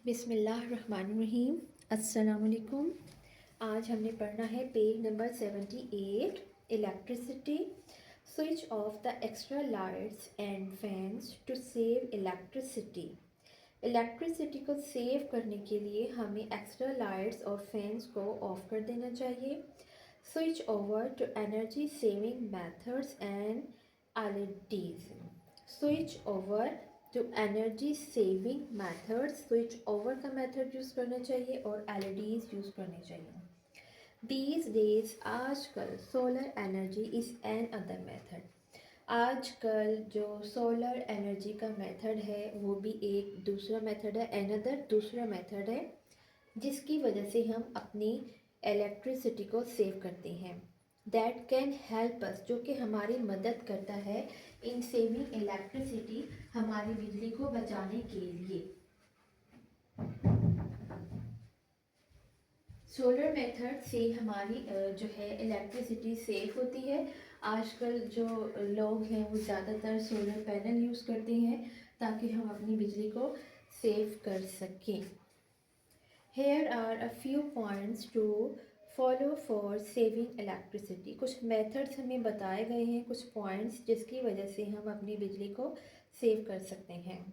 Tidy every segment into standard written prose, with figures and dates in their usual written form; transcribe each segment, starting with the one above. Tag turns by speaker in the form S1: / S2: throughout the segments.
S1: बिस्मिल्लाहिर्रहमानिर्रहीम। अस्सलाम वालेकुम। आज हमने पढ़ना है page number 78, electricity. Switch off the extra lights and fans to save electricity. Electricity को सेव करने के लिए हमें एक्स्ट्रा लाइट्स और फैंस को ऑफ कर देना चाहिए। Switch over to energy saving methods and LEDs. Switch over to energy saving method. Switch over का मेथड यूज़ करना चाहिए और एलईडीज यूज़ करने चाहिए। दीज डेज आजकल solar energy is another method. आजकल जो सोलर एनर्जी का मेथड है वो भी एक दूसरा मेथड है, एनदर दूसरा मेथड है जिसकी वजह से हम अपनी इलेक्ट्रिसिटी को सेव करते हैं। दैट कैन हेल्प अस, जो कि हमारी मदद करता है इन सेविंग इलेक्ट्रिसिटी, हमारी बिजली को बचाने के लिए। सोलर मेथड से हमारी जो है इलेक्ट्रिसिटी सेव होती है। आजकल जो लोग हैं वो ज़्यादातर सोलर पैनल यूज़ करते हैं ताकि हम अपनी बिजली को सेव कर सकें। Here are a few points to follow for saving electricity। कुछ मेथड्स हमें बताए गए हैं, कुछ पॉइंट्स जिसकी वजह से हम अपनी बिजली को सेव कर सकते हैं।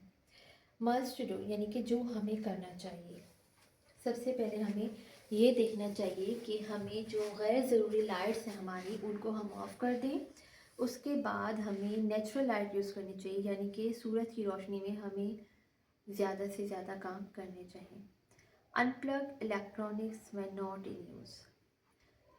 S1: मस्ट डू यानी कि जो हमें करना चाहिए। सबसे पहले हमें ये देखना चाहिए कि हमें जो गैर ज़रूरी लाइट्स हैं हमारी, उनको हम ऑफ़ कर दें। उसके बाद हमें नेचुरल लाइट यूज़ करनी चाहिए, यानी कि सूरज की रोशनी में हमें ज़्यादा से ज़्यादा काम करने चाहिए। Unplug electronics when not in use.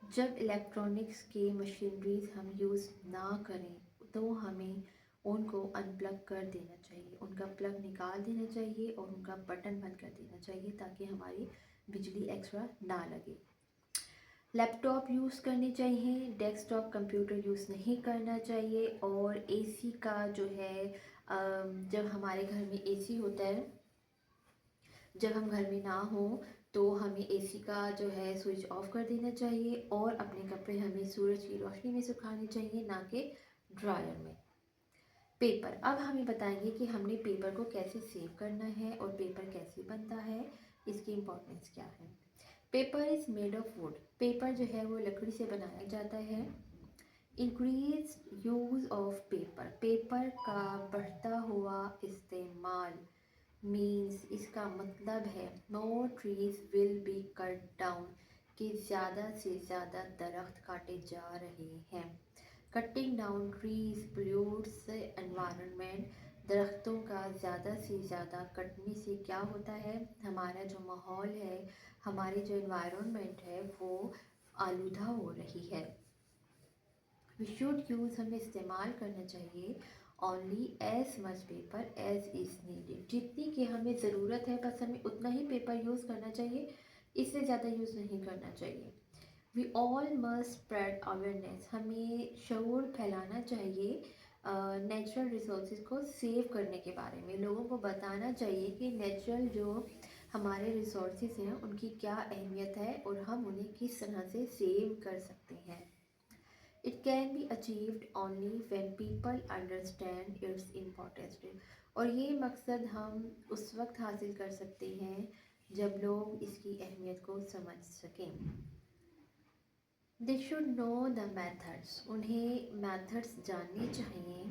S1: जब इलेक्ट्रॉनिक्स की मशीनरीज हम यूज़ ना करें तो हमें उनको अनप्लग कर देना चाहिए, उनका प्लग निकाल देना चाहिए और उनका बटन बंद कर देना चाहिए ताकि हमारी बिजली एक्स्ट्रा ना लगे। लैपटॉप यूज़ करने चाहिए, डेस्कटॉप कंप्यूटर यूज़ नहीं करना चाहिए। और एसी का जो है जब हमारे घर में एसी होता है, जब हम घर में ना हो तो हमें एसी का जो है स्विच ऑफ कर देना चाहिए और अपने कपड़े हमें सूरज की रोशनी में सुखाने चाहिए, ना कि ड्रायर में। पेपर, अब हमें बताएंगे कि हमने पेपर को कैसे सेव करना है और पेपर कैसे बनता है, इसकी इम्पोर्टेंस क्या है। Paper is made of wood. Paper जो है वो लकड़ी से बनाया जाता है। Increase use of paper. Paper का बढ़ता हुआ इस्तेमाल मीन्स, इसका मतलब है more trees will be cut down, कि ज़्यादा से ज़्यादा दरख्त काटे जा रहे हैं। Cutting down trees pollutes environment. दरख्तों का ज़्यादा से ज़्यादा कटने से क्या होता है, हमारा जो माहौल है, हमारी जो एनवायरनमेंट है वो आलूदा हो रही है। वी शुड यूज़, हमें इस्तेमाल करना चाहिए only as much paper as is needed. जितनी कि हमें ज़रूरत है बस हमें उतना ही पेपर यूज़ करना चाहिए, इससे ज़्यादा यूज़ नहीं करना चाहिए। We all must spread awareness. हमें शऊर फैलाना चाहिए नेचुरल रिसोर्सेज को सेव करने के बारे में। लोगों को बताना चाहिए कि नेचुरल जो हमारे रिसोर्सेज हैं उनकी क्या अहमियत है और हम उन्हें किस तरह से सेव कर सकते हैं। It can be achieved only when people understand its importance। और ये मकसद हम उस वक्त हासिल कर सकते हैं जब लोग इसकी अहमियत को समझ सकें। They should know the methods। उन्हें मेथड्स जानने चाहिए।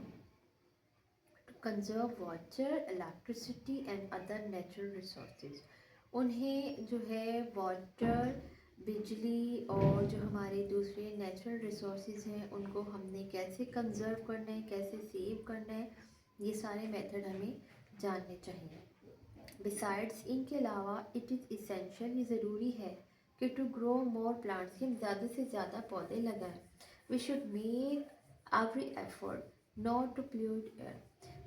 S1: To conserve water, electricity and other natural resources। उन्हें जो है वाटर, बिजली और जो हमारे दूसरे नेचुरल रिसोर्सेज हैं उनको हमने कैसे कंजर्व करना है, कैसे सेव करना है, ये सारे मेथड हमें जानने चाहिए। बिसाइड्स, इनके अलावा इट इज़ इसेंशियल, ये ज़रूरी है कि टू ग्रो मोर प्लांट्स, कि हम ज़्यादा से ज़्यादा पौधे लगाएं। We should make every effort not to pollute air.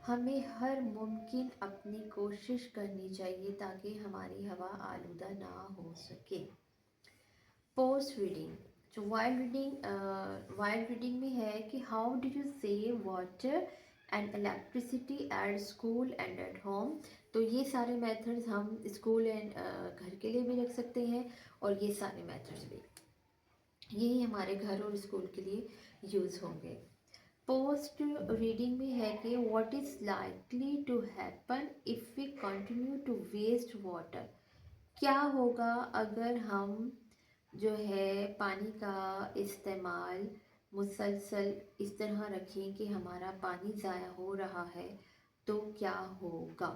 S1: हमें हर मुमकिन अपनी कोशिश करनी चाहिए ताकि हमारी हवा आलूदा ना हो सके। पोस्ट रीडिंग, जो वाइल्ड रीडिंग में है कि how did you save water and electricity at school and at home. तो ये सारे मेथड्स हम स्कूल एंड घर के लिए भी रख सकते हैं और ये सारे मेथड्स भी यही हमारे घर और स्कूल के लिए यूज़ होंगे। पोस्ट रीडिंग में है कि what is likely to happen if we continue to waste water. क्या होगा अगर हम जो है पानी का इस्तेमाल मुसलसल इस तरह रखें कि हमारा पानी ज़ाया हो रहा है, तो क्या होगा।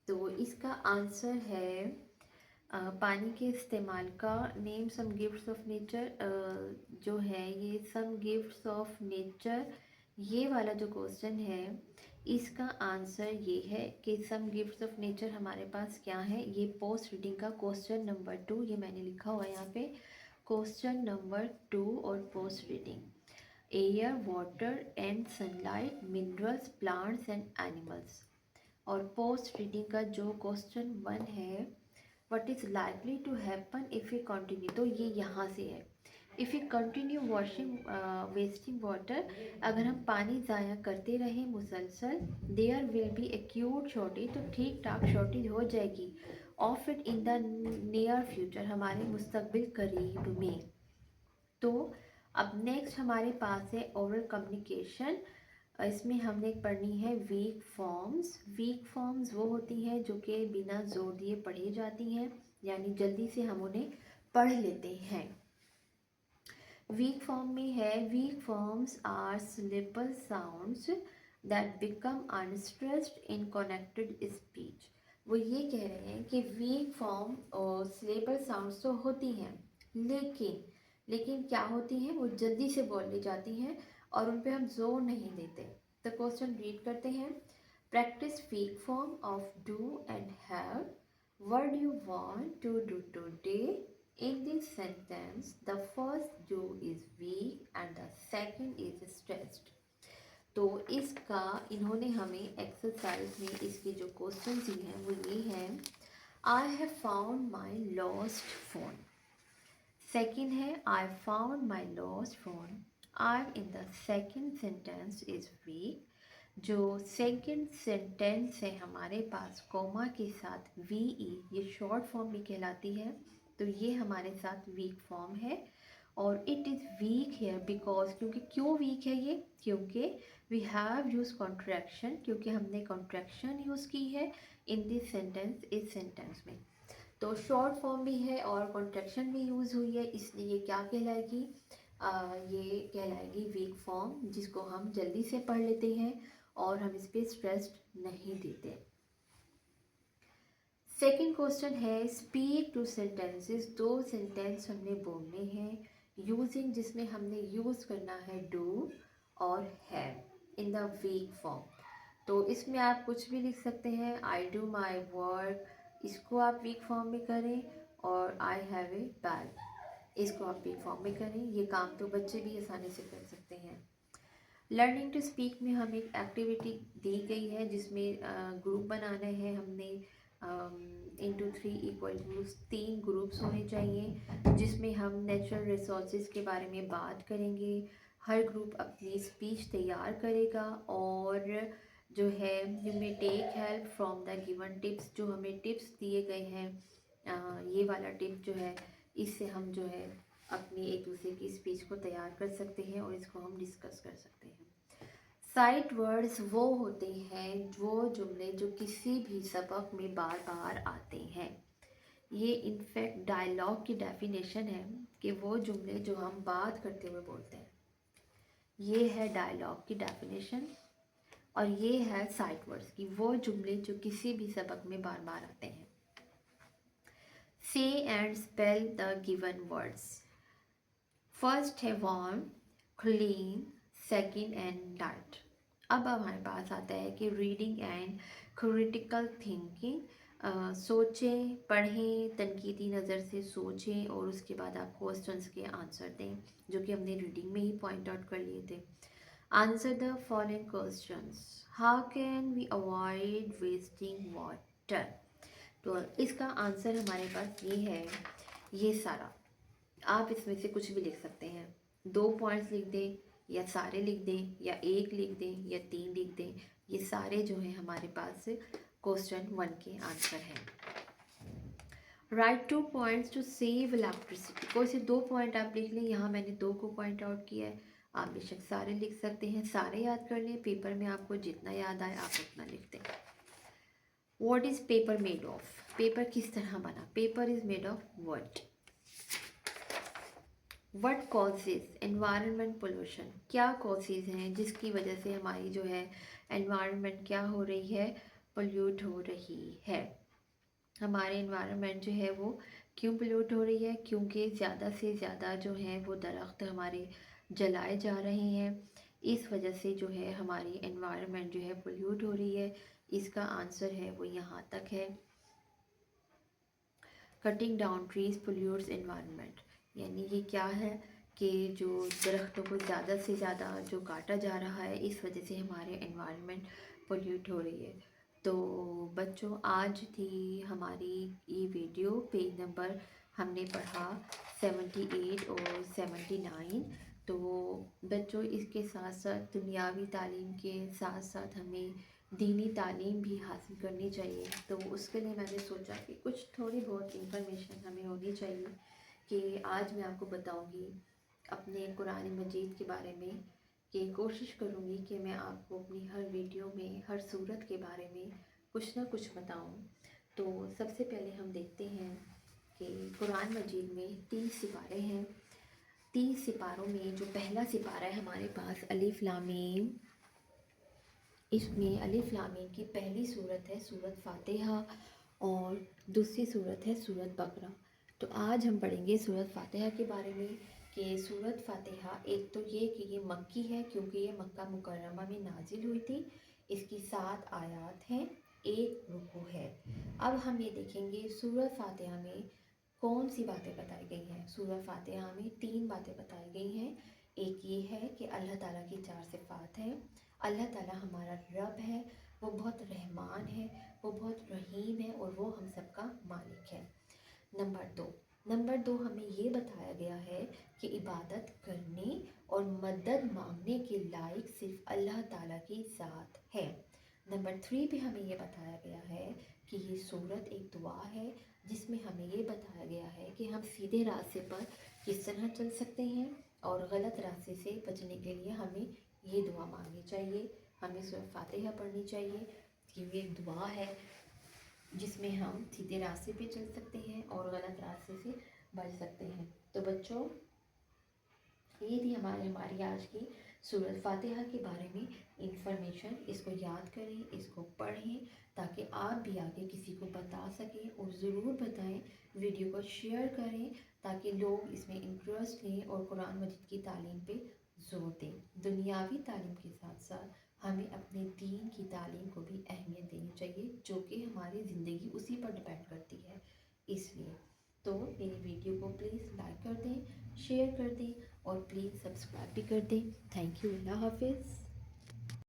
S1: तो इसका आंसर है पानी के इस्तेमाल का। Name some gifts of nature जो है ये सम गिफ्ट्स ऑफ नेचर, ये वाला जो क्वेश्चन है इसका आंसर ये है कि सम गिफ्ट्स ऑफ नेचर हमारे पास क्या है। ये पोस्ट रीडिंग का क्वेश्चन नंबर 2, ये मैंने लिखा हुआ है यहाँ पे क्वेश्चन नंबर 2 और post reading. Air, water and sunlight, minerals, plants and animals. और पोस्ट रीडिंग का जो क्वेश्चन 1 है what is likely to happen if you continue, तो ये यहाँ से है। If you continue washing wasting water, अगर हम पानी ज़ाया करते रहें मुसलसल, there will be acute shortage, तो ठीक ठाक शॉर्टेज हो जाएगी of it in the near future, हमारे मुस्तकबिल करीब में। तो अब नेक्स्ट हमारे पास है ओरल कम्युनिकेशन। इसमें हमने पढ़नी है वीक फॉर्म्स। वीक फॉर्म्स वो होती हैं जो कि बिना जोर दिए पढ़ी जाती हैं, यानी जल्दी से हम उन्हें पढ़ लेते हैं। वीक फॉर्म में है weak forms are syllable sounds that become unstressed in connected speech. वो ये कह रहे हैं कि वीक फॉर्म और सिलेबल साउंड्स तो होती हैं, लेकिन क्या होती हैं, वो जल्दी से बोल ली जाती हैं और उन पे हम जोर नहीं देते। तो क्वेश्चन रीड करते हैं। Practice weak form of do and have. What do you want to do today? In this sentence, the first do is weak and the second is stressed. तो इसका इन्होंने हमें एक्सरसाइज में इसके जो क्वेश्चन दिए हैं वो ये हैं। I have found my lost phone. Second है I found my lost phone. I in the second sentence is weak. जो सेकेंड सेंटेंस है हमारे पास कोमा के साथ VE, ये शॉर्ट फॉर्म भी कहलाती है, तो ये हमारे साथ वीक फॉर्म है। और इट इज़ वीक है बिकॉज, क्योंकि क्यों वीक है ये, क्योंकि वी हैव यूज कॉन्ट्रैक्शन, क्योंकि हमने कॉन्ट्रैक्शन यूज़ की है इन दिस सेंटेंस, इस सेंटेंस में। तो शॉर्ट फॉर्म भी है और कॉन्ट्रैक्शन भी यूज़ हुई है, इसलिए ये क्या कहलाएगी, ये कहलाएगी वीक फॉर्म, जिसको हम जल्दी से पढ़ लेते हैं और हम इस पर स्ट्रेस नहीं देते। सेकेंड क्वेश्चन है स्पीक टू सेंटेंसेस। 2 सेंटेंस हमने बोलने हैं यूजिंग, जिसमें हमने यूज़ करना है डू और have in the weak form. तो इसमें आप कुछ भी लिख सकते हैं, आई डू माई वर्क, इसको आप वीक फॉर्म में करें, और आई हैव ए बैग, इसको आप वीक फॉर्म में करें। ये काम तो बच्चे भी आसानी से कर सकते हैं। लर्निंग टू स्पीक में हमें एक एक्टिविटी दी गई है जिसमें ग्रुप बनाना है हमने, इंटू 3 इक्वल ग्रुप्स, 3 ग्रुप्स होने चाहिए जिसमें हम नेचुरल रिसोर्सेज के बारे में बात करेंगे। हर ग्रुप अपनी स्पीच तैयार करेगा और जो है you may take help from the given tips, जो हमें टिप्स दिए गए हैं, ये वाला टिप जो है इससे हम जो है अपनी एक दूसरे की स्पीच को तैयार कर सकते हैं और इसको हम डिस्कस कर सकते हैं। साइट वर्ड्स वो होते हैं वो जुमले जो किसी भी सबक में बार बार आते हैं। ये इनफैक्ट डायलॉग की डेफिनेशन है कि वो जुमले जो हम बात करते हुए बोलते हैं, ये है डायलॉग की डेफिनेशन। और ये है साइट वर्ड्स की, वो जुमले जो किसी भी सबक में बार बार आते हैं। Say and spell the given words. First है warm, clean, second and diet. अब हमारे पास आता है कि रीडिंग एंड क्रिटिकल थिंकिंग। सोचें, पढ़ें, तनकीदी नज़र से सोचें और उसके बाद आप क्वेश्चंस के आंसर दें, जो कि हमने रीडिंग में ही पॉइंट आउट कर लिए थे। Answer the following questions. How can we avoid wasting water? तो इसका आंसर हमारे पास ये है, ये सारा। आप इसमें से कुछ भी लिख सकते हैं, 2 पॉइंट्स लिख दें या सारे लिख दें या 1 लिख दें या 3 लिख दें, ये सारे जो हैं हमारे पास क्वेश्चन 1 के आंसर हैं। Write 2 points to save electricity. कोई से 2 पॉइंट आप लिख लें, यहाँ मैंने 2 को पॉइंट आउट किया है, आप बेशक सारे लिख सकते हैं, सारे याद कर लें, पेपर में आपको जितना याद आए आप उतना लिख दें। What is paper made of? Paper किस तरह बना? Paper is made of would. What causes environment pollution? क्या कॉजेज हैं जिसकी वजह से हमारी जो है एनवायरनमेंट क्या हो रही है, पोल्यूट हो रही है। हमारे एनवायरनमेंट जो है वो क्यों पोल्यूट हो रही है? क्योंकि ज़्यादा से ज़्यादा जो है वो दरख्त हमारे जलाए जा रहे हैं, इस वजह से जो है हमारी एनवायरनमेंट जो है पोल्यूट हो रही है। इसका आंसर है वो यहाँ तक है, cutting down trees pollutes environment. यानी ये क्या है कि जो दरख्तों को ज़्यादा से ज़्यादा जो काटा जा रहा है, इस वजह से हमारे एनवायरनमेंट पोल्यूट हो रही है। तो बच्चों, आज थी हमारी ये वीडियो, पेज नंबर हमने पढ़ा 78 और 79। तो बच्चों, इसके साथ साथ दुनियावी तालीम के साथ साथ हमें दीनी तालीम भी हासिल करनी चाहिए। तो उसके लिए मैंने सोचा कि कुछ थोड़ी बहुत इंफॉर्मेशन हमें होनी चाहिए, कि आज मैं आपको बताऊंगी अपने कुरान मजीद के बारे में, कि कोशिश करूंगी कि मैं आपको अपनी हर वीडियो में हर सूरत के बारे में कुछ ना कुछ बताऊं। तो सबसे पहले हम देखते हैं कि कुरान मजीद में 30 सिपारे हैं। 30 सिपारों में जो पहला सिपारा है हमारे पास अलिफ लाम मीम, इसमें अलिफ लाम मीम की पहली सूरत है सूरत फातिहा और दूसरी सूरत है सूरत बकरा। तो आज हम पढ़ेंगे सूरत फातिहा के बारे में, कि सूरत फातिहा एक तो ये कि ये मक्की है क्योंकि ये मक्का मुकर्रमा में नाजिल हुई थी। इसकी 7 आयात हैं, एक रुकू है। अब हम ये देखेंगे सूरत फातिहा में कौन सी बातें बताई गई हैं। सूरत फातिहा में 3 बातें बताई गई हैं। एक ये है कि अल्लाह ताला की 4 सिफ़ात हैं। अल्लाह ताला हमारा रब है, वो बहुत रहमान है, वो बहुत रहीम है और वो हम सब का मालिक है। नंबर 2 हमें ये बताया गया है कि इबादत करने और मदद मांगने के लायक सिर्फ अल्लाह ताला की ज़ात है। नंबर 3 पे हमें ये बताया गया है कि ये सूरत एक दुआ है, जिसमें हमें ये बताया गया है कि हम सीधे रास्ते पर किस तरह चल सकते हैं और गलत रास्ते से बचने के लिए हमें ये दुआ मांगनी चाहिए, हमें सूरत फातिहा पढ़नी चाहिए, कि ये एक दुआ है जिसमें हम सीधे रास्ते पे चल सकते हैं और गलत रास्ते से बच सकते हैं। तो बच्चों, ये थी हमारी आज की सूरत फातिहा के बारे में इंफॉर्मेशन। इसको याद करें, इसको पढ़ें, ताकि आप भी आगे किसी को बता सकें, और ज़रूर बताएं, वीडियो को शेयर करें, ताकि लोग इसमें इंटरेस्ट लें और कुरान मजीद की तालीम पे जोर दें। दुनियावी तालीम के साथ साथ हमें अपने दीन की तालीम को भी अहमियत देनी चाहिए, जो कि हमारी ज़िंदगी उसी पर डिपेंड करती है। इसलिए तो मेरी वीडियो को प्लीज़ लाइक कर दें, शेयर कर दें और प्लीज़ सब्सक्राइब भी कर दें। Thank you. अल्लाह हाफिज़।